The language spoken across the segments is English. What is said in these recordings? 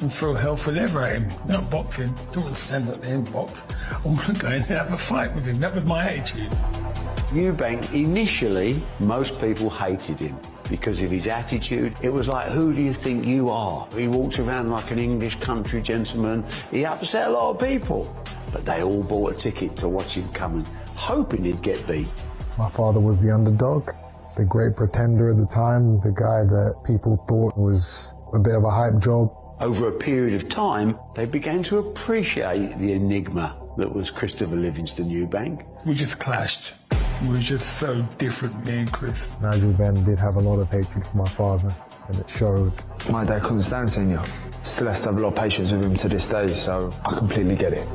and throw hell for leather at him. Not boxing. Don't want to stand up there and box. I want to go in and have a fight with him. That was my attitude. Eubank, initially, most people hated him because of his attitude. It was like, who do you think you are? He walks around like an English country gentleman. He upset a lot of people. But they all bought a ticket to watch him coming, hoping he'd get beat. My father was the underdog, the great pretender at the time, the guy that people thought was a bit of a hype job. Over a period of time, they began to appreciate the enigma that was Christopher Livingston Eubank. We just clashed. We were just so different, me and Chris. Nigel Benn did have a lot of hatred for my father, and it showed. My dad couldn't stand senior. Still has to have a lot of patience with him to this day, so I completely get it.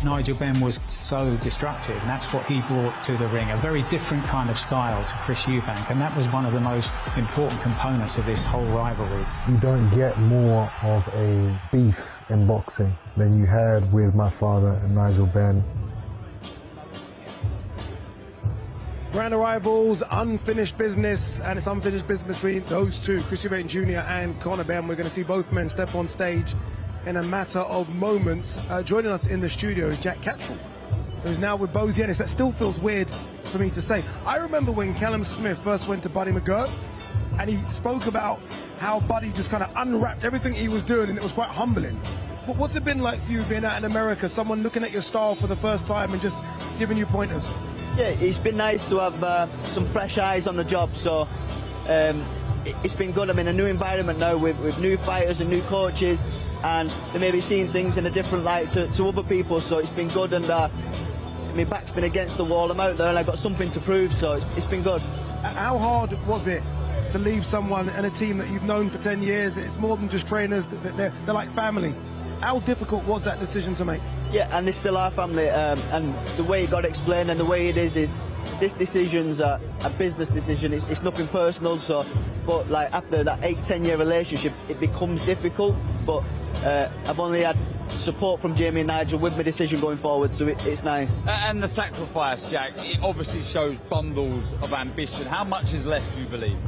Nigel Benn was so destructive, and that's what he brought to the ring, a very different kind of style to Chris Eubank, and that was one of the most important components of this whole rivalry. You don't get more of a beef in boxing than you had with my father and Nigel Benn. Grand rivals, unfinished business, and it's unfinished business between those two, Chris Eubank Jr. and Conor Benn. We're going to see both men step on stage in a matter of moments. Joining us in the studio is Jack Cattrall, who's now with Boz Yennis. That still feels weird for me to say. I remember when Callum Smith first went to Buddy McGirt, and he spoke about how Buddy just kind of unwrapped everything he was doing, and it was quite humbling. But what's it been like for you being out in America, someone looking at your style for the first time and just giving you pointers? Yeah, it's been nice to have some fresh eyes on the job, so it's been good. I'm in a new environment now with new fighters and new coaches, and they may be seeing things in a different light to other people, so it's been good, and my back's been against the wall. I'm out there and I've got something to prove, so it's been good. How hard was it to leave someone and a team that you've known for 10 years? It's more than just trainers, they're like family. How difficult was that decision to make? Yeah, and they still are family, and the way it got explained and the way it is this decision's a business decision. It's nothing personal, so, but like after that 8-10 year relationship, it becomes difficult, but I've only had support from Jamie and Nigel with my decision going forward, so it's nice. And the sacrifice, Jack, it obviously shows bundles of ambition. How much is left, do you believe?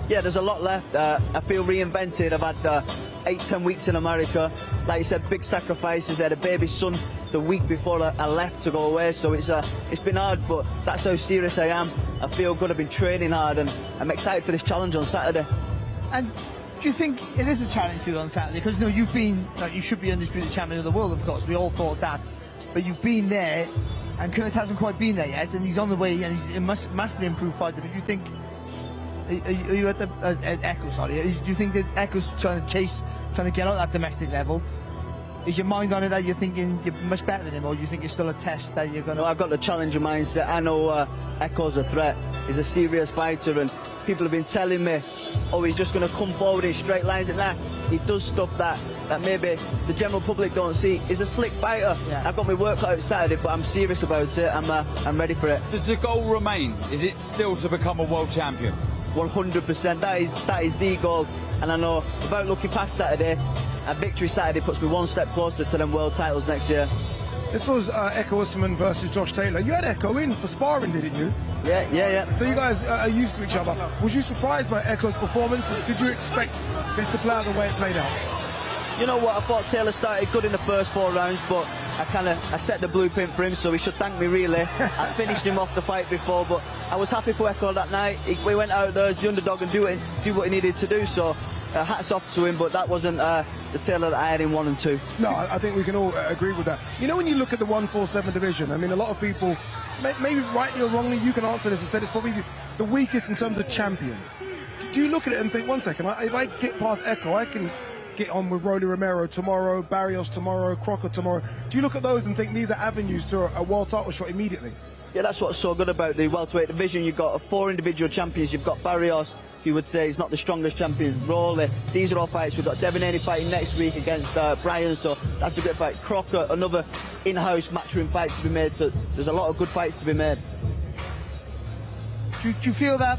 Yeah, there's a lot left. I feel reinvented. I've had 8-10 weeks in America. Like you said, big sacrifices. I had a baby son the week before I left to go away, so it's been hard, but that's how serious I am. I feel good. I've been training hard, and I'm excited for this challenge on Saturday. And do you think it is a challenge for you on Saturday? Because you've been, you should be undisputed champion of the world, of course. We all thought that, but you've been there, and Kurt hasn't quite been there yet, and he's on the way, and he's a massively improved fighter. But do you think? Are you at Echo? Sorry, do you think that Echo's trying to get out that domestic level? Is your mind on it that you're thinking you're much better than him, or do you think it's still a test that you're going to... No, I've got the challenger mindset. I know Echo's a threat. He's a serious fighter, and people have been telling me, oh, he's just going to come forward in straight lines, and that he does stuff that maybe the general public don't see. He's a slick fighter. Yeah. I've got my work out Saturday, but I'm serious about it. I'm ready for it. Does the goal remain? Is it still to become a world champion? 100%. That is the goal, and I know without looking past Saturday, a victory Saturday puts me one step closer to them world titles next year. This was Echo Usman versus Josh Taylor. You had Echo in for sparring, didn't you? Yeah. So you guys are used to each other. Was you surprised by Echo's performance? Did you expect this to play out the way it played out? You know what, I thought Taylor started good in the first 4 rounds, but I set the blueprint for him, so he should thank me really. I finished him off the fight before, but I was happy for Echo that night. We went out there as the underdog and do what he needed to do, so hats off to him, but that wasn't the Taylor that I had in 1 and 2. No, I think we can all agree with that. You know, when you look at the 147 division, I mean, a lot of people, maybe rightly or wrongly, you can answer this and say it's probably the weakest in terms of champions. Do you look at it and think, 1 second, if I get past Echo, I can get on with Rolly Romero tomorrow, Barrios tomorrow, Crocker tomorrow. Do you look at those and think these are avenues to a world title shot immediately? Yeah, that's what's so good about the welterweight division. You've got 4 individual champions. You've got Barrios, you would say he's not the strongest champion. Rolly, these are all fights. We've got Devin Haney fighting next week against Bryan, so that's a great fight. Crocker, another in-house matchroom fight to be made, so there's a lot of good fights to be made. Do you feel that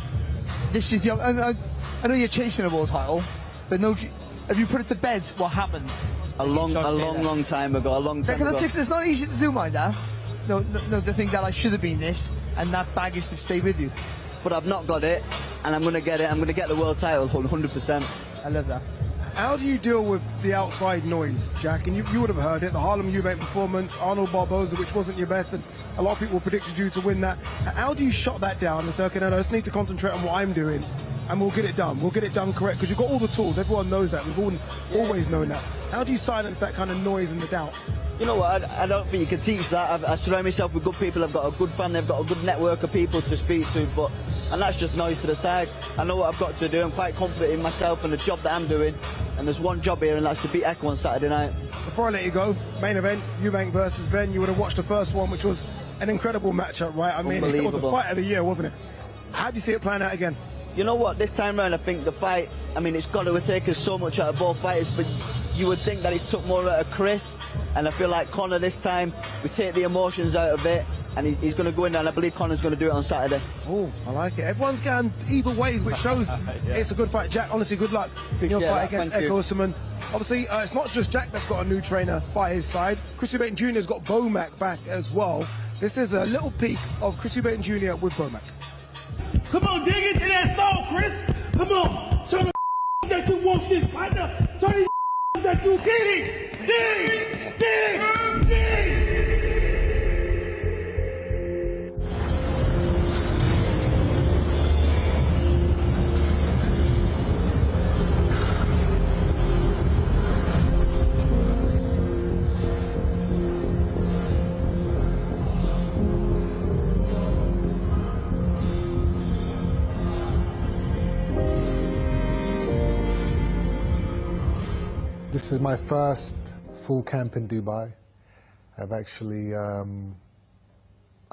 this is the... I know you're chasing a world title, but no... Have you put it to bed what happened? A long time ago, It's not easy to do, mind that. No, to think that I should have been this, and that baggage to stay with you. But I've not got it, and I'm going to get it. I'm going to get the world title 100%. I love that. How do you deal with the outside noise, Jack? And you would have heard it, the Harlem Eubank performance, Arnold Barboza, which wasn't your best, and a lot of people predicted you to win that. How do you shut that down and say, okay, no, I just need to concentrate on what I'm doing, and we'll get it done. We'll get it done correct, because you've got all the tools. Everyone knows that. We've always known that. How do you silence that kind of noise and the doubt? You know what, I don't think you can teach that. I surround myself with good people. I've got a good family. I've got a good network of people to speak to, and that's just noise to the side. I know what I've got to do. I'm quite confident in myself and the job that I'm doing, and there's one job here, and that's to beat Echo on Saturday night. Before I let you go, main event, Eubank versus Benn. You would have watched the first one, which was an incredible matchup, right? I mean, it was the fight of the year, wasn't it? How do you see it playing out again? You know what, this time around I think the fight, I mean, it's got to take us so much out of both fighters, but you would think that it's took more out of Chris, and I feel like Conor this time, we take the emotions out of it, and he's going to go in there, and I believe Conor's going to do it on Saturday. Oh, I like it. Everyone's going either ways, which shows it's a good fight. Jack, honestly, good luck in your fight against Echo Osman. Obviously, it's not just Jack that's got a new trainer by his side. Chris Eubank Jr.'s got Bomac back as well. This is a little peek of Chris Eubank Jr. with Bomac. Come on, dig into that soul, Chris. Come on. Show the that you want this partner. Show the that you dig. This is my first full camp in Dubai. I've actually, I've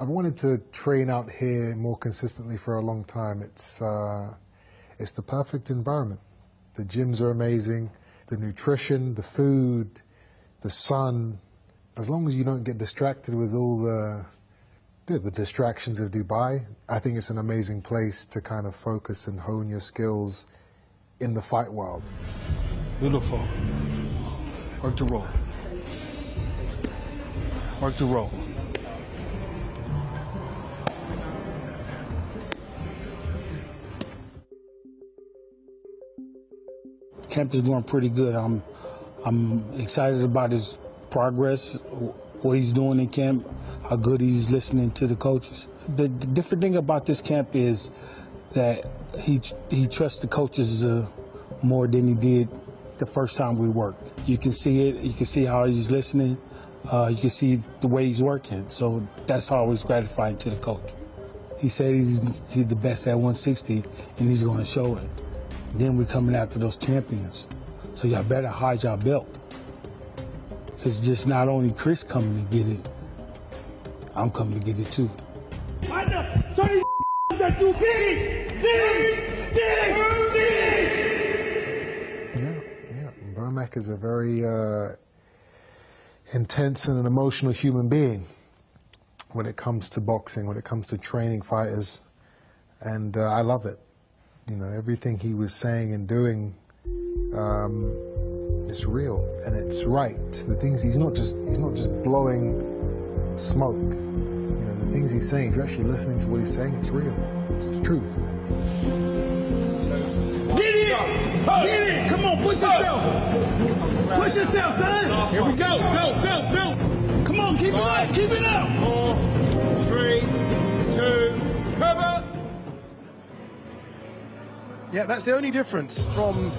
wanted to train out here more consistently for a long time. It's the perfect environment. The gyms are amazing, the nutrition, the food, the sun. As long as you don't get distracted with all the distractions of Dubai, I think it's an amazing place to kind of focus and hone your skills in the fight world. Beautiful. Work the roll. Work the roll. Camp is going pretty good. I'm excited about his progress, what he's doing in camp, how good he's listening to the coaches. The different thing about this camp is that he trusts the coaches more than he did the first time we worked. You can see it. You can see how he's listening. You can see the way he's working. So that's always gratifying to the coach. He said he's the best at 160, and he's going to show it. Then we're coming after those champions. So y'all better hide your belt. Because just not only Chris coming to get it, I'm coming to get it too. Bomac is a very intense and an emotional human being when it comes to boxing, when it comes to training fighters, and I love it. You know, everything he was saying and doing, it's real and it's right. The things he's not just blowing smoke. You know, the things he's saying, if you're actually listening to what he's saying, it's real. It's the truth. Get it! Get it! Come on, push yourself! Push yourself, son! Here we go! Go! Come on, keep it up! Keep it up! 4, 3, 2, cover! Yeah, that's the only difference from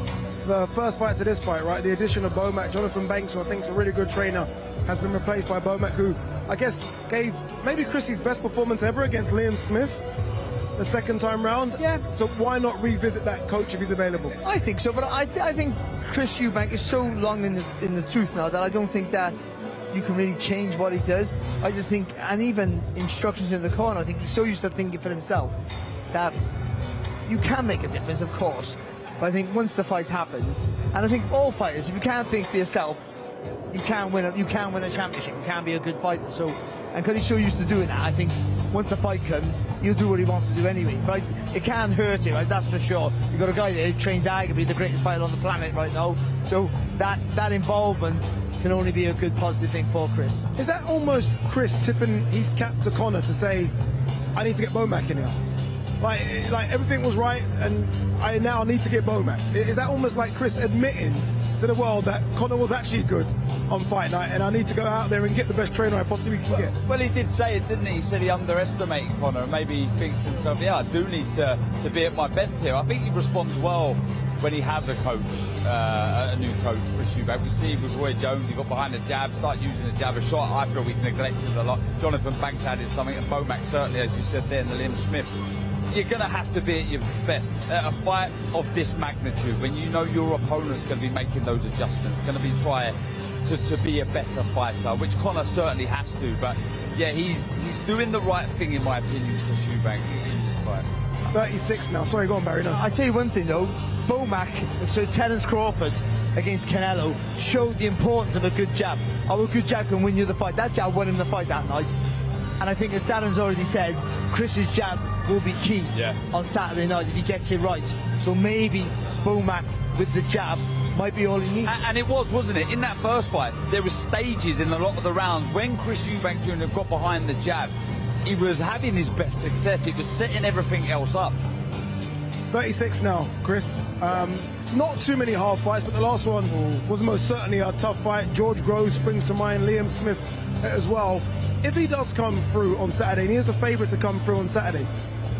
the first fight to this fight, right? The addition of Bomac, Jonathan Banks, who I think is a really good trainer, has been replaced by Bomac, who I guess gave maybe Chrissy's best performance ever against Liam Smith the second time round. Yeah. So why not revisit that coach if he's available? I think so, but I think Chris Eubank is so long in the tooth now that I don't think that you can really change what he does. I just think, and even instructions in the corner, I think he's so used to thinking for himself that you can make a difference, of course. But I think once the fight happens, and I think all fighters, if you can't think for yourself, you can't win a championship. You can't be a good fighter. So, and because he's so used to doing that, I think once the fight comes, he'll do what he wants to do anyway. But it can hurt him, right? That's for sure. You've got a guy there who trains arguably the greatest fighter on the planet right now. So that involvement can only be a good positive thing for Chris. Is that almost Chris tipping his cap to Conor to say, I need to get Bomac in here? Like everything was right, and I now need to get Womack. Is that almost like Chris admitting to the world that Conor was actually good on fight night, and I need to go out there and get the best trainer I possibly can get? Well, he did say it, didn't he? He said he underestimated Conor. Maybe he thinks to himself, yeah, I do need to be at my best here. I think he responds well when he has a coach, a new coach, Chris Eubank. We see with Roy Jones, he got behind the jab, started using the jab, a shot I feel we've neglected a lot. Jonathan Banks added something, and Womack certainly, as you said there, and the Liam Smith. You're going to have to be at your best at a fight of this magnitude when you know your opponent's going to be making those adjustments, going to be trying to be a better fighter, which Conor certainly has to. But yeah, he's doing the right thing in my opinion for Eubank in this fight. 36 now. Sorry, go on, Barry. No. I tell you one thing though, Womack, so Terence Crawford against Canelo showed the importance of a good jab. How a good jab can win you the fight. That jab won him the fight that night. And I think, as Darren's already said, Chris's jab will be key on Saturday night if he gets it right. So maybe Womack with the jab might be all he needs. And it was, wasn't it? In that first fight, there were stages in a lot of the rounds when Chris Eubank Jr. got behind the jab. He was having his best success. He was setting everything else up. 36 now, Chris. Not too many hard fights, but the last one was most certainly a tough fight. George Groves springs to mind, Liam Smith as well. If he does come through on Saturday, and he is the favourite to come through on Saturday,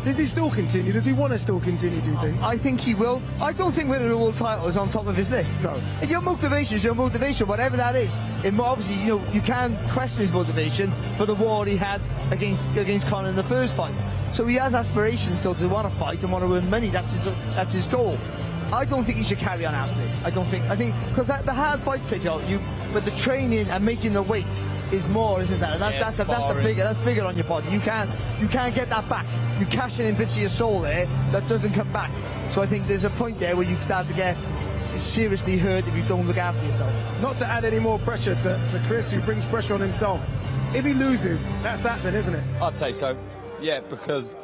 does he still continue? Does he want to still continue, do you think? I think he will. I don't think winning a world title is on top of his list. So, if your motivation is your motivation, whatever that is. Obviously, you can't question his motivation for the war he had against Conor in the first fight. So he has aspirations still to want to fight and want to win money. That's his goal. I don't think he should carry on after this. I think because the hard fights take out you, but the training and making the weight is more, isn't that? And that's bigger on your body. You can't get that back. You cash in bits of your soul there that doesn't come back. So I think there's a point there where you start to get seriously hurt if you don't look after yourself. Not to add any more pressure to Chris, who brings pressure on himself. If he loses, that's that then, isn't it? I'd say so. Yeah, because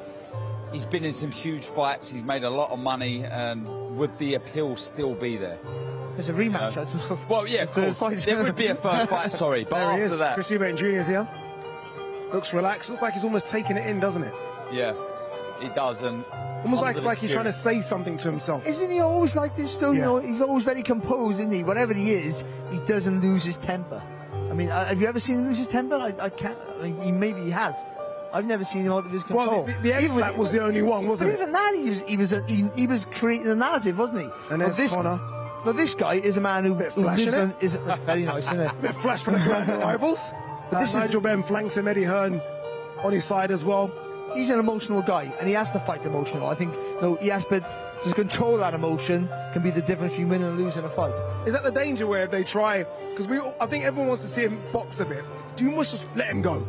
he's been in some huge fights. He's made a lot of money, and would the appeal still be there? There's a rematch. Well, yeah, of course. There would be a third fight, sorry, but there after that... Chris Eubank Jr. is here. Looks relaxed. Looks like he's almost taking it in, doesn't it? Yeah, he does, and... Almost like he's trying to say something to himself. Isn't he always like this still? Yeah. He's always very composed, isn't he? Whatever he is, he doesn't lose his temper. I mean, have you ever seen him lose his temper? I can't. I mean, maybe he has. I've never seen him out of his control. Well, the X-Slap was the only one, wasn't it? Even that, he was creating a narrative, wasn't he? And there's Conor. No, this guy is a man who lives on... Is very nice, isn't it? A bit flash from the grand rivals. Nigel Benn flanks him, Eddie Hearn on his side as well. He's an emotional guy, and he has to fight emotional. I think, he has, but to control that emotion can be the difference between winning and losing a fight. Is that the danger where they try? Because I think everyone wants to see him box a bit. Do you must just let him go?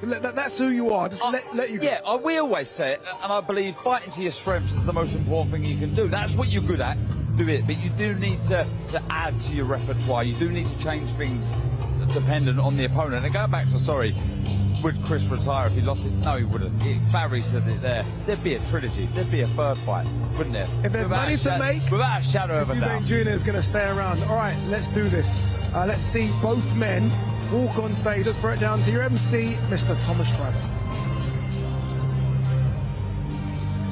That's who you are. Just let you go. Yeah, we always say it, and I believe fighting to your strengths is the most important thing you can do. That's what you're good at. Do it, but you do need to add to your repertoire. You do need to change things dependent on the opponent. And going back to, would Chris retire if he lost his? No, he wouldn't. Barry said it there. There'd be a trilogy. There'd be a third fight, wouldn't there? If there's money to make, without a shadow of a doubt. Eubank Jr. is going to stay around. All right, let's do this. Let's see both men walk on stage. Let's throw it down to your MC, Mr. Thomas Schreiber.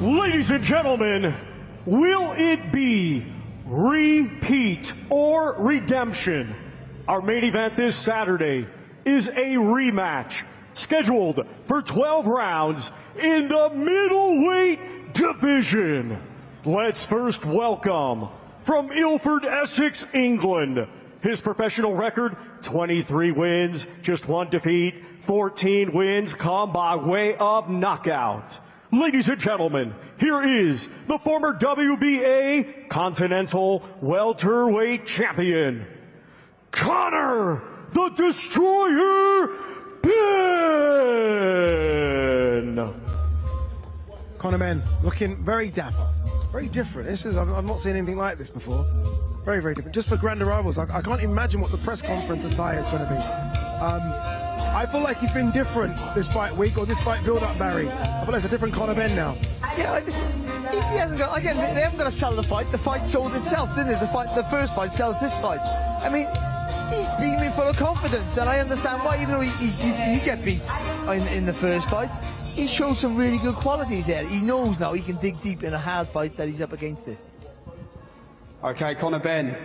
Ladies and gentlemen, will it be repeat or redemption? Our main event this Saturday is a rematch scheduled for 12 rounds in the middleweight division. Let's first welcome from Ilford, Essex, England. His professional record, 23 wins, just 1 defeat, 14 wins come by way of knockout. Ladies and gentlemen, here is the former WBA Continental Welterweight Champion, Conor the Destroyer Benn. Conor Benn looking very dapper, very different. I've not seen anything like this before. Very, very different. Just for grand arrivals, I can't imagine what the press conference attire is going to be. I feel like he's been different this fight week or this fight build-up, Barry. I feel like it's a different Conor Benn now. Yeah, he hasn't got. Again, they haven't got to sell the fight. The fight sold itself, didn't it? The first fight sells this fight. I mean, he's beaming full of confidence, and I understand why. Even though he get beat in the first fight, he shows some really good qualities there. He knows now he can dig deep in a hard fight that he's up against it. Okay, Conor Benn,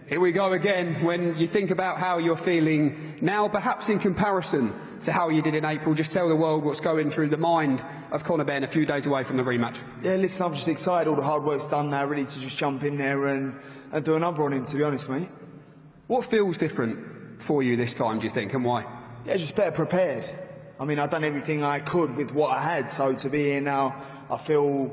here we go again. When you think about how you're feeling now, perhaps in comparison to how you did in April, just tell the world what's going through the mind of Conor Benn a few days away from the rematch. Yeah, listen, I'm just excited. All the hard work's done now, ready to just jump in there and do a number on him, to be honest, mate. What feels different for you this time, do you think, and why? Yeah, just better prepared. I mean, I've done everything I could with what I had, so to be here now, I feel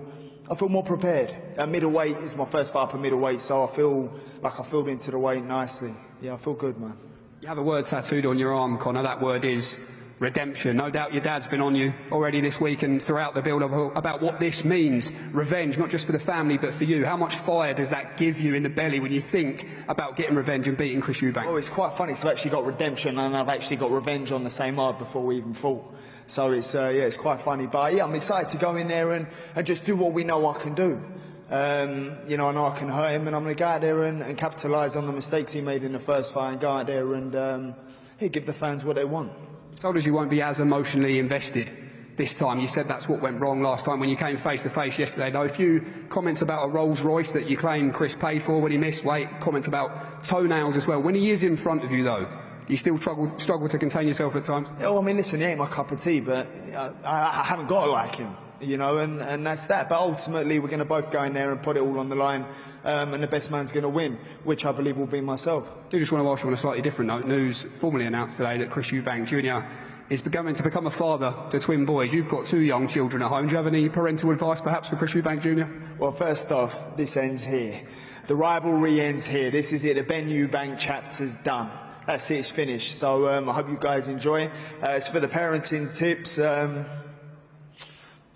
more prepared. Middleweight is my first fight up at middleweight, so I feel like I filled into the weight nicely. Yeah, I feel good, man. You have a word tattooed on your arm, Conor. That word is redemption. No doubt your dad's been on you already this week and throughout the build-up about what this means. Revenge, not just for the family, but for you. How much fire does that give you in the belly when you think about getting revenge and beating Chris Eubank? Oh, it's quite funny. So I've actually got redemption and I've actually got revenge on the same night before we even fought. So it's, yeah, it's quite funny. But yeah, I'm excited to go in there and just do what we know I can do. You know, I know I can hurt him, and I'm going to go out there and capitalise on the mistakes he made in the first fight and go out there and give the fans what they want. Told us you won't be as emotionally invested this time. You said that's what went wrong last time when you came face to face yesterday. Though a few comments about a Rolls Royce that you claim Chris paid for when he missed weight, comments about toenails as well. When he is in front of you, though, do you still struggle to contain yourself at times? Oh, I mean, listen, he ain't my cup of tea, but I haven't got to like him, you know, and that's that. But ultimately, we're going to both go in there and put it all on the line, and the best man's going to win, which I believe will be myself. I do just want to ask you on a slightly different note. News formally announced today that Chris Eubank Jr. is going to become a father to twin boys. You've got 2 young children at home. Do you have any parental advice, perhaps, for Chris Eubank Jr.? Well, first off, this ends here. The rivalry ends here. This is it. The Benn Eubank chapter's done. That's it, it's finished. So I hope you guys enjoy. As for the parenting tips,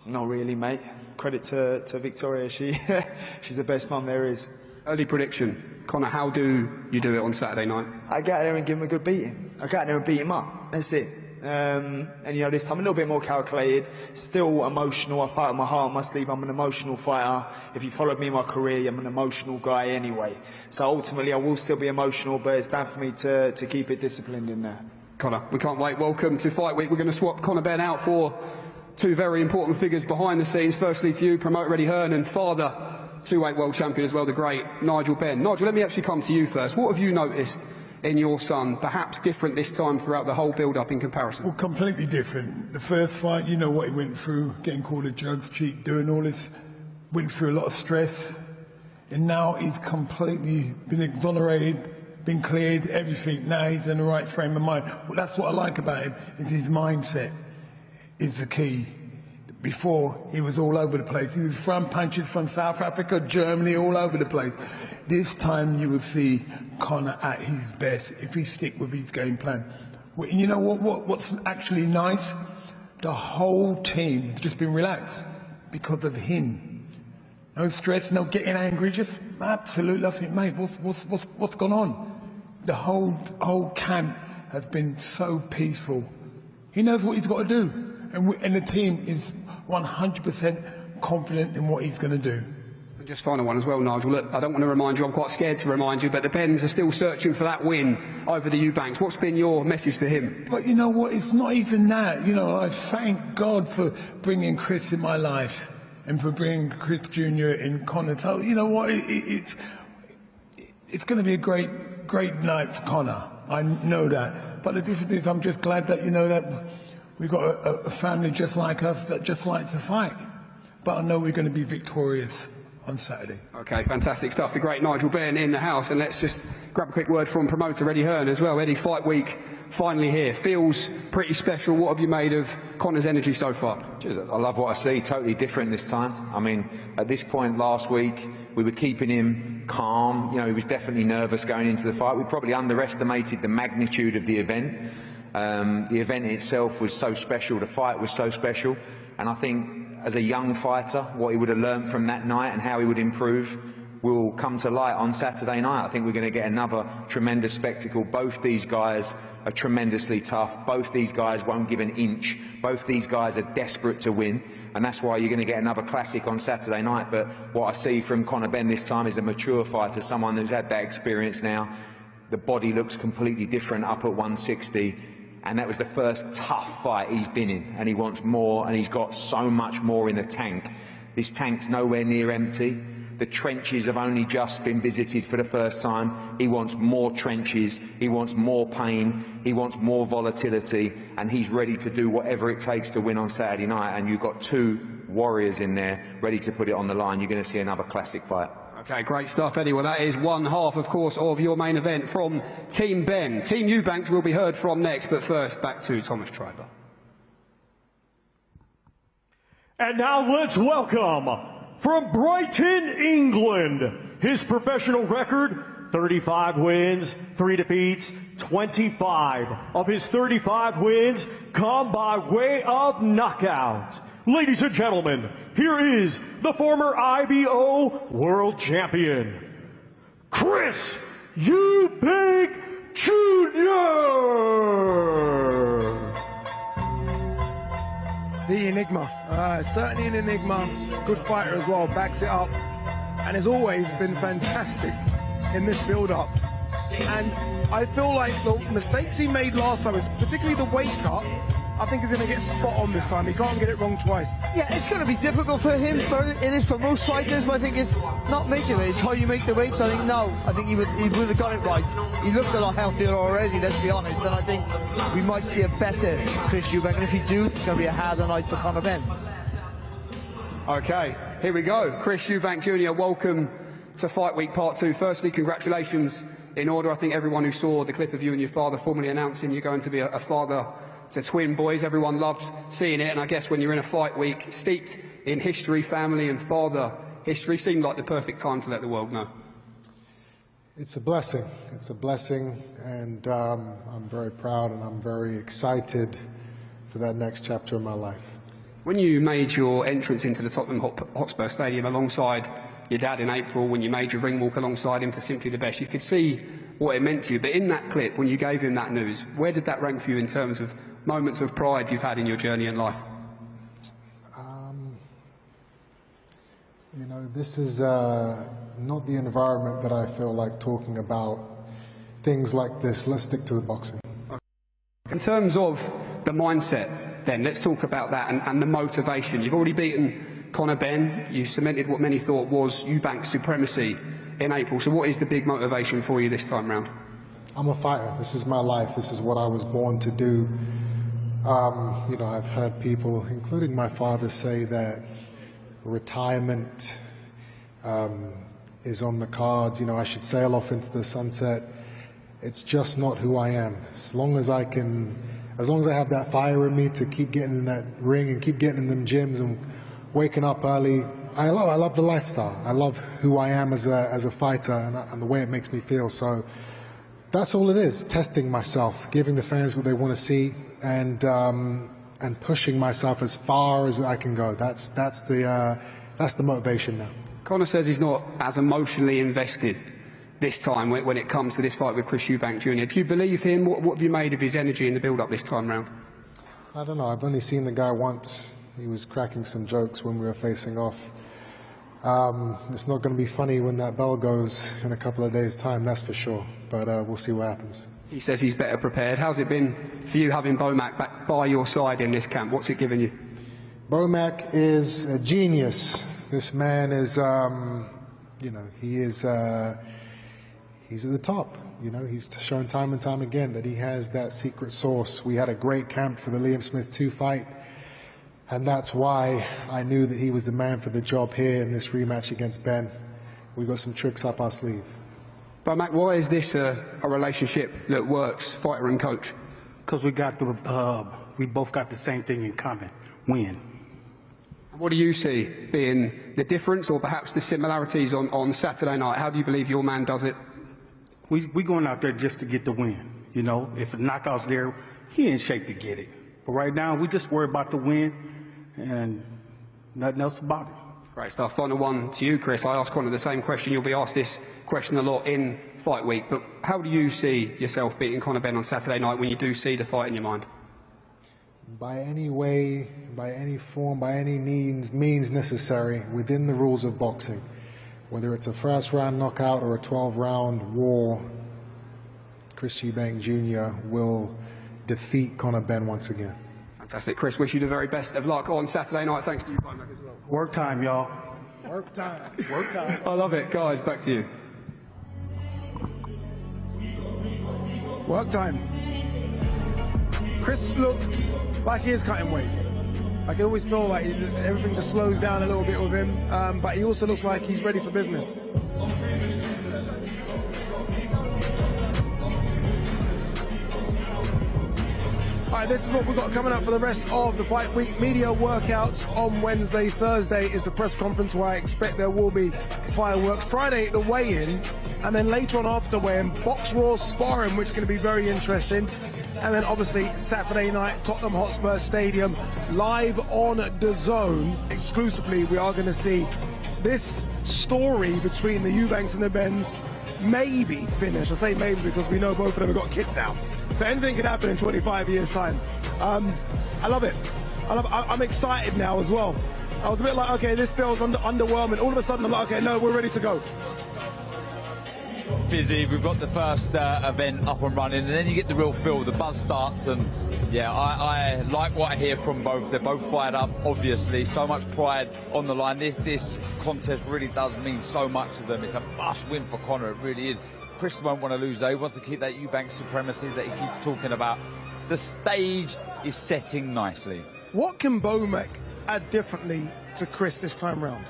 not really, mate. Credit to Victoria. She's the best mum there is. Early prediction. Conor, how do you do it on Saturday night? I go out there and give him a good beating. I go out there and beat him up. That's it. And you know, this time a little bit more calculated, still emotional. I fight with my heart on my sleeve. I'm an emotional fighter. If you followed me in my career, I'm an emotional guy anyway. So ultimately I will still be emotional, but it's down for me to keep it disciplined in there. Conor, we can't wait. Welcome to Fight Week. We're going to swap Conor Benn out for 2 very important figures behind the scenes. Firstly to you, promoter Eddie Hearn, and father, 2-weight world champion as well, the great Nigel Benn. Nigel, let me actually come to you first. What have you noticed in your son, perhaps different this time throughout the whole build-up in comparison? Well, completely different. The first fight, you know what he went through, getting called a drugs cheat, doing all this, went through a lot of stress, and now he's completely been exonerated, been cleared, everything. Now he's in the right frame of mind. Well, that's what I like about him, is his mindset is the key. Before, he was all over the place. He was throwing punches from South Africa, Germany, all over the place. This time you will see Conor at his best if he stick with his game plan. And you know what's actually nice? The whole team has just been relaxed because of him. No stress, no getting angry, just absolutely, I think, mate, what's gone on? The whole camp has been so peaceful. He knows what he's got to do. And the team is 100% confident in what he's going to do. And just final one as well, Nigel. Look, I don't want to remind you, I'm quite scared to remind you, but the Benns are still searching for that win over the Eubanks. What's been your message to him? But you know what, it's not even that. You know, I thank God for bringing Chris in my life and for bringing Chris Jr. in Conor. So, you know what, it's going to be a great night for Conor. I know that. But the difference is I'm just glad that, you know, that we've got a family just like us that just likes to fight. But I know we're going to be victorious on Saturday. Okay, fantastic stuff. The great Nigel Benn in the house. And let's just grab a quick word from promoter Eddie Hearn as well. Eddie, Fight Week finally here. Feels pretty special. What have you made of Conor's energy so far? I love what I see. Totally different this time. I mean, at this point last week, we were keeping him calm. You know, he was definitely nervous going into the fight. We probably underestimated the magnitude of the event. The event itself was so special. The fight was so special. And I think as a young fighter, what he would have learned from that night and how he would improve will come to light on Saturday night. I think we're going to get another tremendous spectacle. Both these guys are tremendously tough. Both these guys won't give an inch. Both these guys are desperate to win. And that's why you're going to get another classic on Saturday night. But what I see from Conor Benn this time is a mature fighter, someone who's had that experience now. The body looks completely different up at 160. and that was the first tough fight he's been in, and he wants more, and he's got so much more in the tank. This tank's nowhere near empty. The trenches have only just been visited for the first time. He wants more trenches, he wants more pain, he wants more volatility, and he's ready to do whatever it takes to win on Saturday night. And you've got two warriors in there ready to put it on the line. You're going to see another classic fight. Okay, great stuff, Eddie. Well, that is one half, of course, of your main event from Team Benn. Team Eubank will be heard from next, but first, back to Thomas Triber. And now let's welcome, from Brighton, England, his professional record, 35 wins, 3 defeats, 25 of his 35 wins come by way of knockout. Ladies and gentlemen, here is the former IBO world champion, Chris Eubank Jr. The Enigma, certainly an enigma, good fighter as well, backs it up, and has always been fantastic in this build-up. And I feel like the mistakes he made last time, particularly the weight cut, I think he's going to get spot on this time. He can't get it wrong twice. Yeah, it's going to be difficult for him. It is for most fighters, but I think it's not making it. It's how you make the weights. I think no. I think he would have got it right. He looks a lot healthier already, let's be honest. And I think we might see a better Chris Eubank. And if we do, it's going to be a harder night for Conor Benn. Okay, here we go. Chris Eubank Jr., welcome to Fight Week Part 2. Firstly, congratulations in order. I think everyone who saw the clip of you and your father formally announcing you're going to be a father to twin boys, everyone loves seeing it, and I guess when you're in a fight week steeped in history, family and father history, seemed like the perfect time to let the world know. It's a blessing. It's a blessing, and I'm very proud and I'm very excited for that next chapter of my life. When you made your entrance into the Tottenham Hotspur Stadium alongside your dad in April, when you made your ring walk alongside him to Simply the Best, you could see what it meant to you. But in that clip, when you gave him that news, where did that rank for you in terms of moments of pride you've had in your journey in life? You know, this is not the environment that I feel like talking about things like this. Let's stick to the boxing. In terms of the mindset, then, let's talk about that and the motivation. You've already beaten Conor Benn. You cemented what many thought was Eubank's supremacy in April. So what is the big motivation for you this time round? I'm a fighter. This is my life. This is what I was born to do. You know, I've heard people, including my father, say that retirement is on the cards. You know, I should sail off into the sunset. It's just not who I am. As long as I have that fire in me to keep getting in that ring and keep getting in them gyms and waking up early, I love the lifestyle. I love who I am as a fighter and the way it makes me feel. So that's all it is, testing myself, giving the fans what they want to see, and pushing myself as far as I can go. That's the motivation now. Conor says he's not as emotionally invested this time when it comes to this fight with Chris Eubank Jr. Do you believe him? What have you made of his energy in the build-up this time round? I don't know. I've only seen the guy once. He was cracking some jokes when we were facing off. It's not going to be funny when that bell goes in a couple of days' time, that's for sure. But we'll see what happens. He says he's better prepared. How's it been for you having Bomac back by your side in this camp? What's it given you? Bomac is a genius. This man is, you know, he's at the top. You know, he's shown time and time again that he has that secret sauce. We had a great camp for the Liam Smith 2 fight. And that's why I knew that he was the man for the job here in this rematch against Benn. We got some tricks up our sleeve. But Mac, why is this a relationship that works, fighter and coach? Because we both got the same thing in common: win. What do you see being the difference, or perhaps the similarities on Saturday night? How do you believe your man does it? We going out there just to get the win. You know, if the knockout's there, he in shape to get it. But right now, we just worry about the win and nothing else about it. Great stuff. Final one to you, Chris. I asked Conor the same question. You'll be asked this question a lot in fight week. But how do you see yourself beating Conor Benn on Saturday night when you do see the fight in your mind? By any way, by any form, by any means necessary within the rules of boxing. Whether it's a first-round knockout or a 12-round war, Chris Eubank Jr. will defeat Conor Benn once again. Fantastic. Chris, wish you the very best of luck on Saturday night. Thanks to you, Eubank, as well. Work time, y'all. Work time. Work time. I love it. Guys, back to you. Work time. Chris looks like he is cutting weight. I can always feel like everything just slows down a little bit with him, but he also looks like he's ready for business. All right, this is what we've got coming up for the rest of the fight week. Media workouts on Wednesday. Thursday is the press conference where I expect there will be fireworks. Friday, the weigh-in, and then later on after the weigh-in, box raw sparring, which is going to be very interesting. And then obviously Saturday night, Tottenham Hotspur Stadium, live on DAZN. Exclusively, we are going to see this story between the Eubanks and the Benns maybe finish. I say maybe because we know both of them have got kids now. So anything could happen in 25 years' time. I love it. I'm excited now as well. I was a bit like, okay, this feels underwhelming. All of a sudden, I'm like, okay, no, we're ready to go. Busy, we've got the first event up and running, and then you get the real feel, the buzz starts, and yeah, I like what I hear from both. They're both fired up, obviously, so much pride on the line. This contest really does mean so much to them. It's a must win for Conor, it really is. Chris won't want to lose though. He wants to keep that Eubank supremacy that he keeps talking about. The stage is setting nicely. What can Bomac add differently to Chris this time round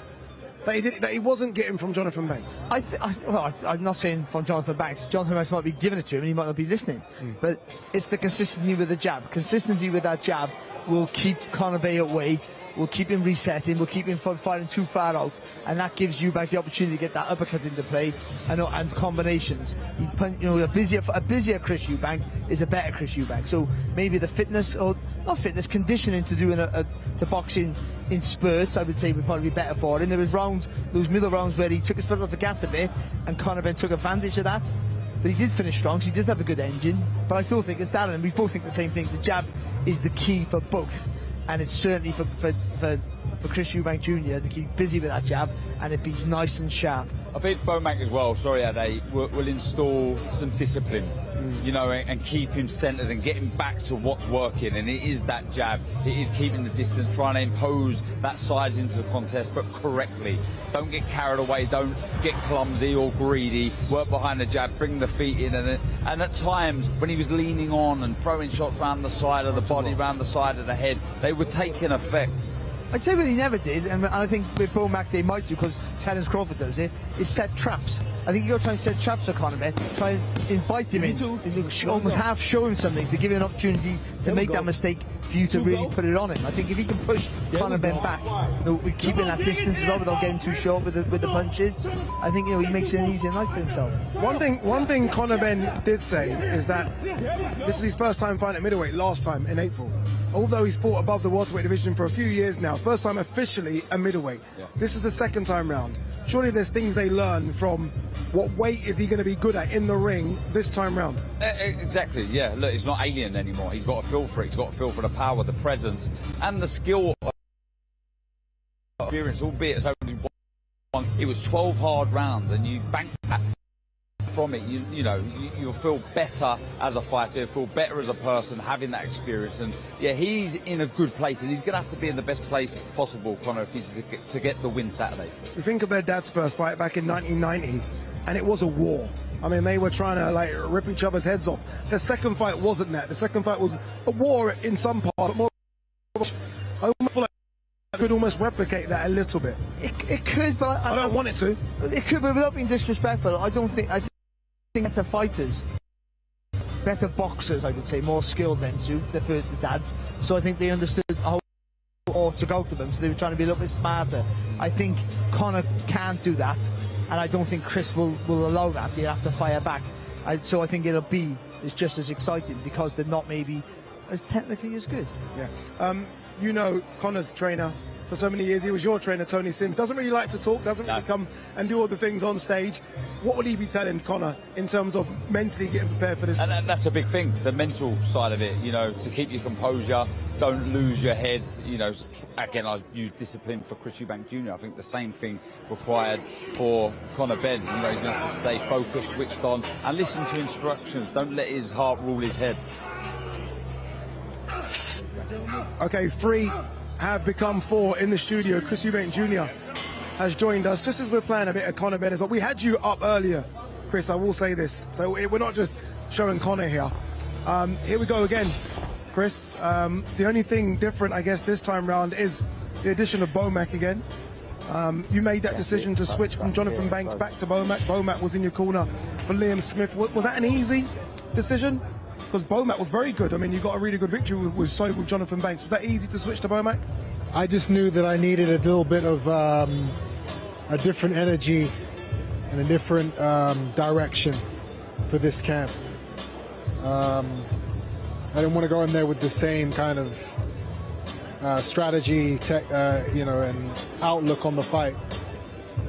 that he wasn't getting from Jonathan Banks? I'm not saying from Jonathan Banks. Jonathan Banks might be giving it to him and he might not be listening. But it's the consistency with the jab. Consistency with that jab will keep Conor Benn away. We'll keep him resetting, we'll keep him from fighting too far out, and that gives Eubank the opportunity to get that uppercut into play and combinations. A busier Chris Eubank is a better Chris Eubank. So maybe the fitness, or not fitness, conditioning to doing the boxing in spurts, I would say would probably be better for him. There was rounds, those middle rounds where he took his foot off the gas a bit, and Conor Benn took advantage of that. But he did finish strong, so he does have a good engine. But I still think it's Darren, and we both think the same thing. The jab is the key for both. And it's certainly for Chris Eubank Jr. to keep busy with that jab and it be nice and sharp. I think Bomac as well, sorry Ade, will install some discipline, you know, and keep him centred and get him back to what's working. And it is that jab, it is keeping the distance, trying to impose that size into the contest, but correctly. Don't get carried away, don't get clumsy or greedy, work behind the jab, bring the feet in. And at times, when he was leaning on and throwing shots round the side of the body, round the side of the head, they were taking effect. I'd say what he never did, and I think with Bomac they might do, because Terence Crawford does it, is set traps. I think you're trying to set traps for Conor Benn, try and invite him in, almost half show him something to give him an opportunity to make that mistake for you to really put it on him. I think if he can push Conor Benn back, with keeping that distance as well without getting too short with the punches, I think he makes it an easier night for himself. One thing Conor Benn did say is that this is his first time fighting at middleweight, last time in April. Although he's fought above the welterweight division for a few years now, first time officially a middleweight. This is the second time round. Surely there's things they learn from what weight is he going to be good at in the ring this time round. Exactly, yeah. Look, he's not alien anymore. He's got a feel for it. He's got a feel for the power, the presence, and the skill experience, albeit it's only one. It was 12 hard rounds, and you bank that from it. You'll feel better as a fighter, you'll feel better as a person having that experience. And yeah, he's in a good place, and he's going to have to be in the best place possible, Conor, if he's to get the win Saturday. We think of their dad's first fight back in 1990, and it was a war. I mean, they were trying to rip each other's heads off. The second fight wasn't that. The second fight was a war in some part, but more. I almost feel like it could almost replicate that a little bit. It could, but I don't want it to. It could, but without being disrespectful, I think better fighters, better boxers, I would say, more skilled than the dads. So I think they understood how to go to them, so they were trying to be a little bit smarter. I think Conor can't do that, and I don't think Chris will allow that. He'll have to fire back. So I think it's just as exciting, because they're not maybe as technically as good. Yeah. Conor's trainer for so many years. He was your trainer, Tony Sims. Doesn't really like to talk, doesn't really come and do all the things on stage. What would he be telling Conor in terms of mentally getting prepared for this? And that's a big thing, the mental side of it, to keep your composure, don't lose your head. Again, I use discipline for Chris Eubank Jr. I think the same thing required for Conor Benn. He's going to have to stay focused, switched on, and listen to instructions. Don't let his heart rule his head. Okay, 3 have become 4 in the studio. Chris Eubank Jr. has joined us just as we're playing a bit of Conor Benn. We had you up earlier, Chris, I will say this. So we're not just showing Conor here. Here we go again, Chris. The only thing different, I guess, this time round is the addition of Bomac again. You made that decision to switch from Jonathan Banks back to Bomac. Bomac was in your corner for Liam Smith. Was that an easy decision? Because Bomac was very good. I mean, you got a really good victory with Jonathan Banks. Was that easy to switch to Bomac? I just knew that I needed a little bit of a different energy and a different direction for this camp. I didn't want to go in there with the same kind of strategy, and outlook on the fight.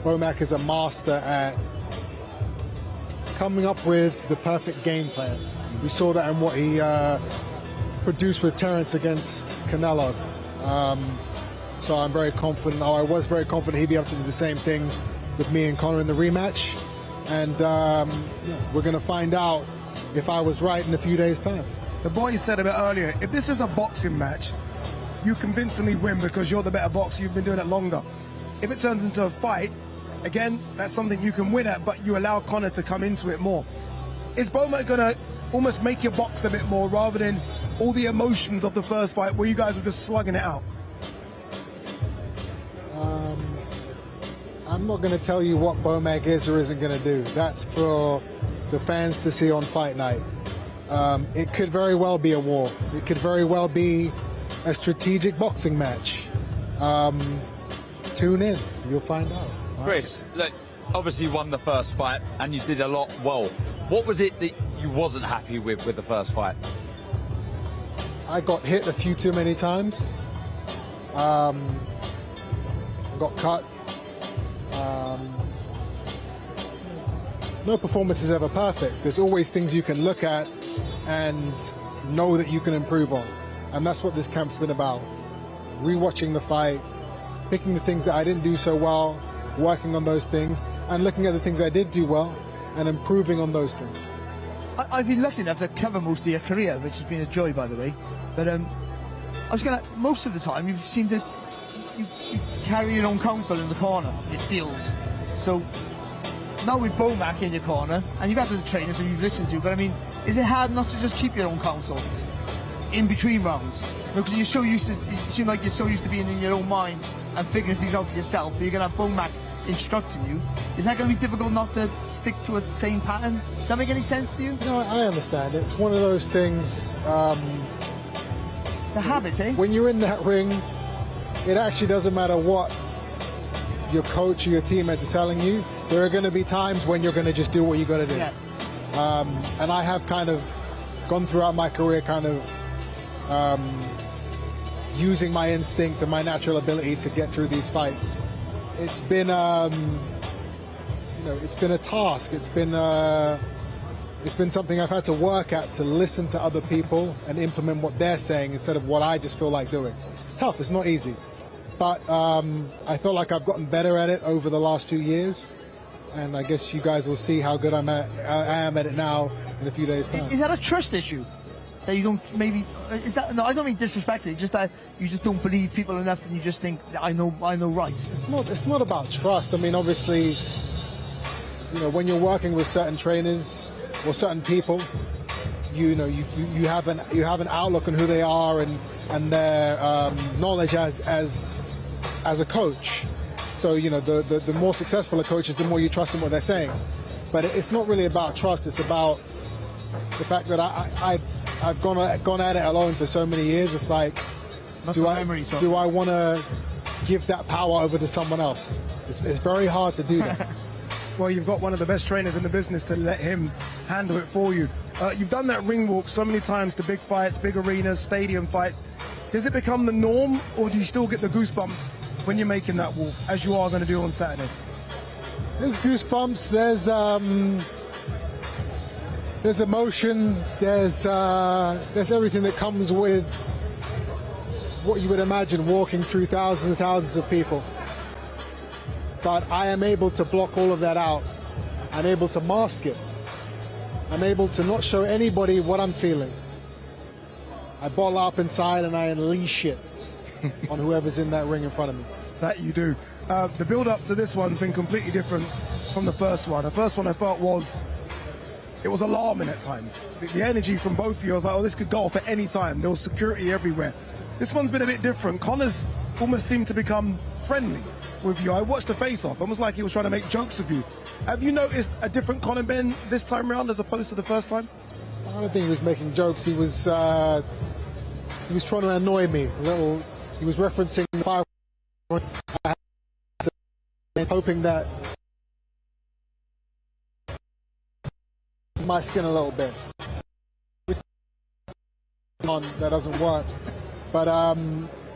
Bomac is a master at coming up with the perfect game plan. We saw that in what he produced with Terence against Canelo. So I'm very confident, I was very confident he'd be able to do the same thing with me and Conor in the rematch. And we're going to find out if I was right in a few days' time. The boy said a bit earlier, if this is a boxing match, you convincingly win because you're the better boxer, you've been doing it longer. If it turns into a fight, again, that's something you can win at, but you allow Conor to come into it more. Is Bomac going to almost make you box a bit more rather than all the emotions of the first fight where you guys were just slugging it out? I'm not going to tell you what Bomac is or isn't going to do. That's for the fans to see on fight night. It could very well be a war. It could very well be a strategic boxing match. Tune in, you'll find out. Chris, look, obviously you won the first fight and you did a lot well. What was it that you wasn't happy with the first fight? I got hit a few too many times. Got cut. No performance is ever perfect. There's always things you can look at and know that you can improve on. And that's what this camp's been about. Rewatching the fight, picking the things that I didn't do so well, working on those things, and looking at the things I did do well and improving on those things. I've been lucky enough to cover most of your career, which has been a joy, by the way. But most of the time, you seem to you carry your own counsel in the corner, it feels. So now with Bomac in your corner, and you've had the trainers who you've listened to, but I mean, is it hard not to just keep your own counsel in between rounds? Because you're so used to, you seem like you're so used to being in your own mind and figuring things out for yourself, but you're going to have Bomac instructing you. Is that going to be difficult not to stick to a same pattern? Does that make any sense to you? No, I understand. It's one of those things. It's a habit, eh? When you're in that ring, it actually doesn't matter what your coach or your teammates are telling you. There are going to be times when you're going to just do what you got to do. Yeah. And I have kind of gone throughout my career kind of using my instinct and my natural ability to get through these fights. It's been, it's been a task. It's been something I've had to work at, to listen to other people and implement what they're saying instead of what I just feel like doing. It's tough. It's not easy. But I feel like I've gotten better at it over the last few years, and I guess you guys will see how good I am at it now in a few days' time. Is that a trust issue? That you don't maybe? Is that, no, I don't mean disrespectfully. Just that you just don't believe people enough, and you just think I know right. It's not about trust. I mean, obviously, when you're working with certain trainers or certain people, you have an outlook on who they are and their knowledge as a coach. So the more successful a coach is, the more you trust in what they're saying. But it's not really about trust. It's about the fact that I've gone at it alone for so many years. It's like, do I want to give that power over to someone else? It's very hard to do that. Well, you've got one of the best trainers in the business to let him handle it for you. You've done that ring walk so many times to big fights, big arenas, stadium fights. Does it become the norm, or do you still get the goosebumps when you're making that walk, as you are going to do on Saturday? There's goosebumps, there's emotion, there's everything that comes with what you would imagine walking through thousands and thousands of people. But I am able to block all of that out. I'm able to mask it. I'm able to not show anybody what I'm feeling. I ball up inside and I unleash it on whoever's in that ring in front of me. That you do. The build-up to this one's been completely different from the first one. The first one I felt was alarming at times. The energy from both of you, I was like, oh, this could go off at any time. There was security everywhere. This one's been a bit different. Conor's almost seemed to become friendly with you. I watched the face-off, almost like he was trying to make jokes with you. Have you noticed a different Conor Benn this time around as opposed to the first time? I don't think he was making jokes. He was trying to annoy me a little. He was referencing the 5, hoping that my skin a little bit. That doesn't work. But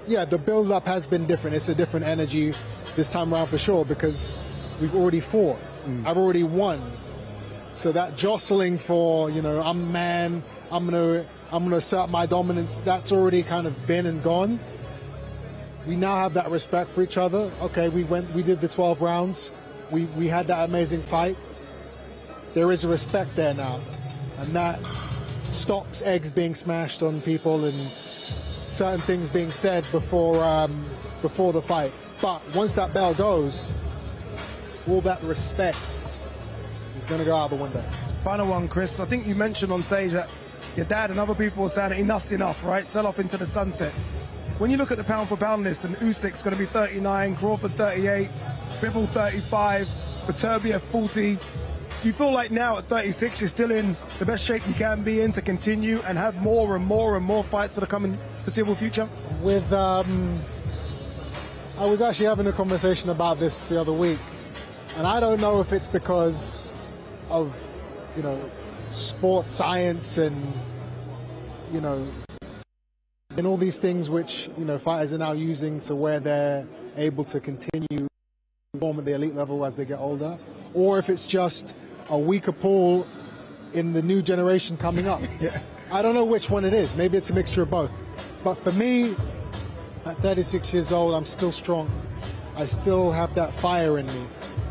yeah, the build-up has been different. It's a different energy this time around for sure because we've already fought. I've already won. So that jostling for, you know, I'm man, I'm gonna assert my dominance, that's already kind of been and gone. We now have that respect for each other. Okay, we did the 12 rounds. We had that amazing fight. There is a respect there now. And that stops eggs being smashed on people and certain things being said before the fight. But once that bell goes, all that respect is going to go out the window. Final one, Chris. I think you mentioned on stage that your dad and other people were saying enough's enough, right? Sell off into the sunset. When you look at the pound-for-pound list, and Usyk's going to be 39, Crawford 38, Bivol 35, Beterbiev 40. Do you feel like now at 36 you're still in the best shape you can be in to continue and have more and more and more fights for the coming foreseeable future? With I was actually having a conversation about this the other week, and I don't know if it's because of, you know, sports science and, you know, and all these things which, you know, fighters are now using to where they're able to continue perform at the elite level as they get older, or if it's just a weaker pool in the new generation coming up. Yeah. I don't know which one it is. Maybe it's a mixture of both. But for me, at 36 years old, I'm still strong. I still have that fire in me.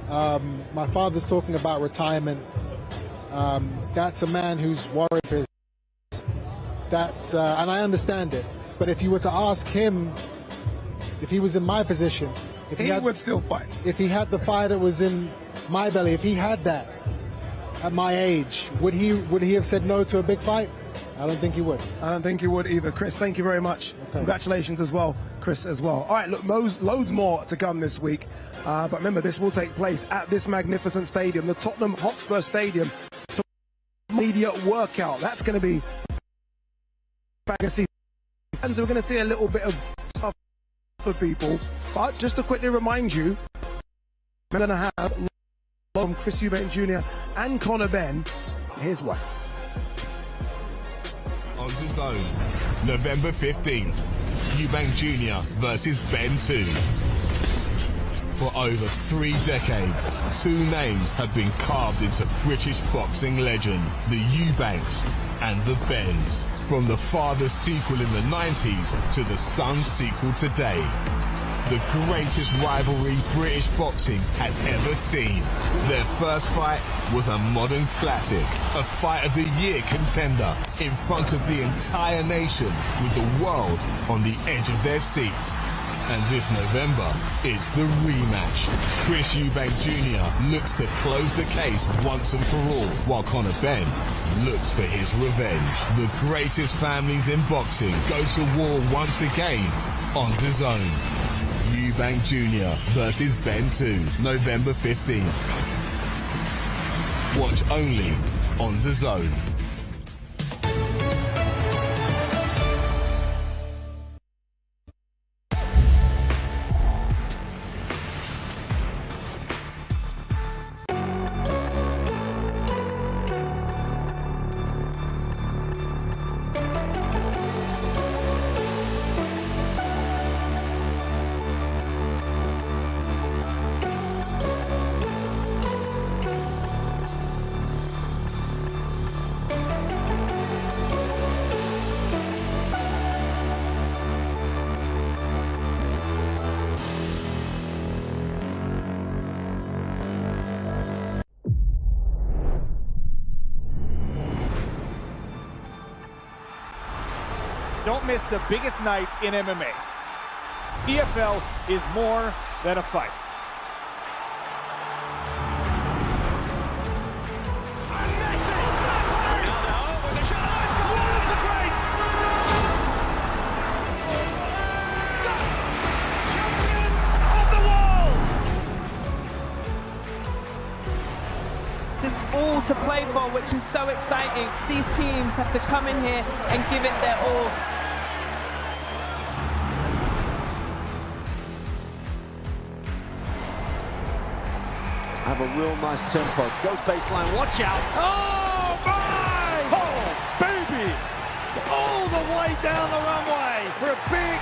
My father's talking about retirement. That's a man who's worried for his. That's and I understand it. But if you were to ask him, if he was in my position, if he would still fight. If he had the fire that was in my belly, if he had that at my age, would he have said no to a big fight? I don't think he would. I don't think he would either. Chris, thank you very much. Okay. Congratulations as well, Chris, as well. All right, look, loads more to come this week. But remember, this will take place at this magnificent stadium, the Tottenham Hotspur Stadium. So media workout. That's going to be back and see. And we're going to see a little bit of stuff for people. But just to quickly remind you, we're going to have from Chris Eubank Jr. and Conor Benn. Here's why. On DAZN, November 15th, Eubank Jr. versus Benn 2. For over 3 decades, 2 names have been carved into British boxing legend, the Eubanks and the Benns. From the father's sequel in the 90s to the son's sequel today. The greatest rivalry British boxing has ever seen. Their first fight was a modern classic, a fight of the year contender in front of the entire nation with the world on the edge of their seats. And this November, it's the rematch. Chris Eubank Jr. looks to close the case once and for all, while Conor Benn looks for his revenge. The greatest families in boxing go to war once again on DAZN. Eubank Jr. versus Benn 2, November 15th. Watch only on DAZN. don't miss the biggest nights in MMA. PFL is more than a fight. It's all to play for, which is so exciting. These teams have to come in here and give it their all. Have a real nice tempo. Goes baseline, watch out. Oh, my! Oh, baby! All the way down the runway for a big